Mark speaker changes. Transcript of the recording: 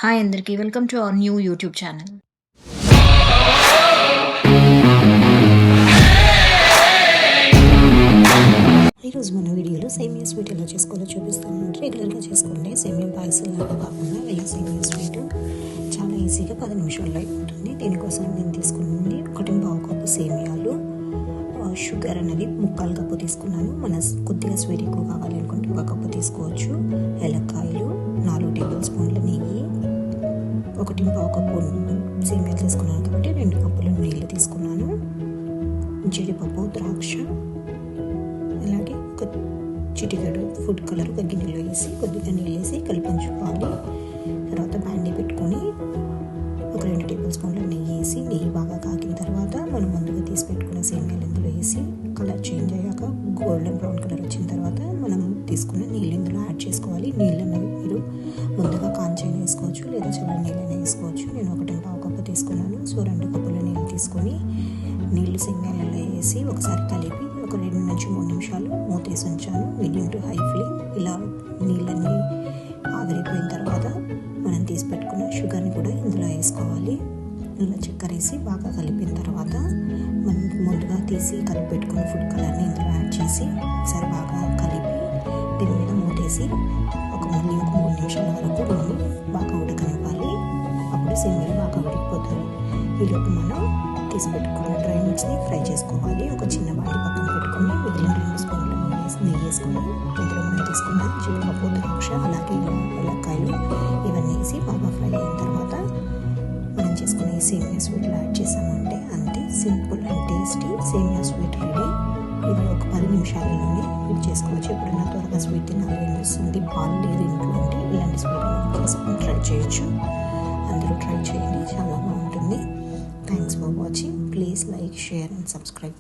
Speaker 1: Hi అందరికీ. Welcome to our new YouTube channel.
Speaker 2: ఈరోజు మన వీడియోలో సేమియా స్వీట్ ఎలా చేసుకోవాలో చూపిస్తాను. రెగ్యులర్గా చేసుకుంటే సేమియా పాయసం లాగా కాకుండా ఇలా సేమియా స్వీట్ చాలా ఈజీగా 10 నిమిషాల్లో అయిపోతుంది. దీనికోసం నేను తీసుకున్నది 1.5 కప్పు సేమియాలు, షుగర్ అనేది 3/4 కప్పు తీసుకున్నాను. మన కొద్దిగా స్వీట్ ఎక్కువ కావాలనుకుంటే 1 కప్పు తీసుకోవచ్చు. ఏలక్కాయలు, 4 టేబుల్ స్పూన్ల నెయ్యి, 1.5 కప్పు సేమియాలు తీసుకున్నాను కాబట్టి 2 కప్పుల నీళ్ళు తీసుకున్నాను. జీడిపప్పు, ద్రాక్ష, అలాగే ఒక చిటికెడు ఫుడ్ కలర్ ఒక గిన్నెలో వేసి కొద్దిగా నీళ్ళు వేసి కలిపించుకోవాలి. తర్వాత బాండీ పెట్టుకొని ఒక 2 టేబుల్ స్పూన్ల నెయ్యి వేసి, నెయ్యి బాగా కాగిన తర్వాత మనం ముందుగా తీసి పెట్టుకున్న సేమియాలు ఇందులో వేసి కలర్ చేంజ్ అయ్యాక గోల్డెన్ బ్రౌన్ కలర్ వచ్చిన తర్వాత మనం తీసుకున్న నీళ్ళు ఇందులో యాడ్ చేసుకోవాలి. నీళ్ళు అనేవి మీరు ముందుగా కాంచైనా వేసుకోవచ్చు లేదా చల్లని నీళ్ళైనా వేసుకోవచ్చు. నేను 1.5 కప్పు తీసుకున్నాను. సో 2 కప్పుల నీళ్ళు తీసుకొని నీళ్ళు సేమియాలలో వేసి ఒకసారి కలిపి ఒక 2 నుంచి 3 నిమిషాలు మూతేసి ఉంచాను. Medium to high flame. ఇలా నీళ్ళన్నీ ఆవిరైపోయిన తర్వాత మనం తీసి పెట్టుకున్న షుగర్ని కూడా ఇందులో వేసుకోవాలి. ఇలా చక్కెర వేసి బాగా కలిపిన తర్వాత మనం ముందుగా తీసి కలిపి పెట్టుకున్న ఫుడ్ కలర్ని ఇందులో యాడ్ చేసి ఒకసారి బాగా కలిపి దీని మీద మూతేసి ఒక 3 నిమిషాల వరకు బాగా ఉడకనివ్వాలి. అప్పుడు సేమియాలు బాగా ఉడికిపోతాయి. ఈలోపు మనం తీసి పెట్టుకున్న డ్రై నట్స్ని ఫ్రై చేసుకోవాలి. ఒక చిన్న బాండి పక్కన పెట్టుకొని మిగిలిన 2 స్పూన్ల నెయ్యి వేసుకొని ఇందులో మనం తీసుకున్న జీడిపప్పు, ద్రాక్ష, అలాగే ఏలక్కాయలు ఇవన్నీ వేసి బాగా ఫ్రై అయిన తర్వాత మనం చేసుకునే సేమియా స్వీట్లు యాడ్ చేసామంటే అంతే, సింపుల్ అండ్ టేస్టీ సేమియా స్వీట్ రెడీ. ఇది ఒక 10 నిమిషాలలోనే మీరు చేసుకోవచ్చు. ఎప్పుడైనా త్వరగా స్వీట్ తినాలి అనిపిస్తుంది, పాలు లేదు ఇంట్లో అంటే ఇలాంటి స్వీట్ చేసుకొని ట్రై చేయొచ్చు. అందరూ ట్రై చేయండి, చాలా బాగుంటుంది. Thanks for watching. Please like, share and subscribe.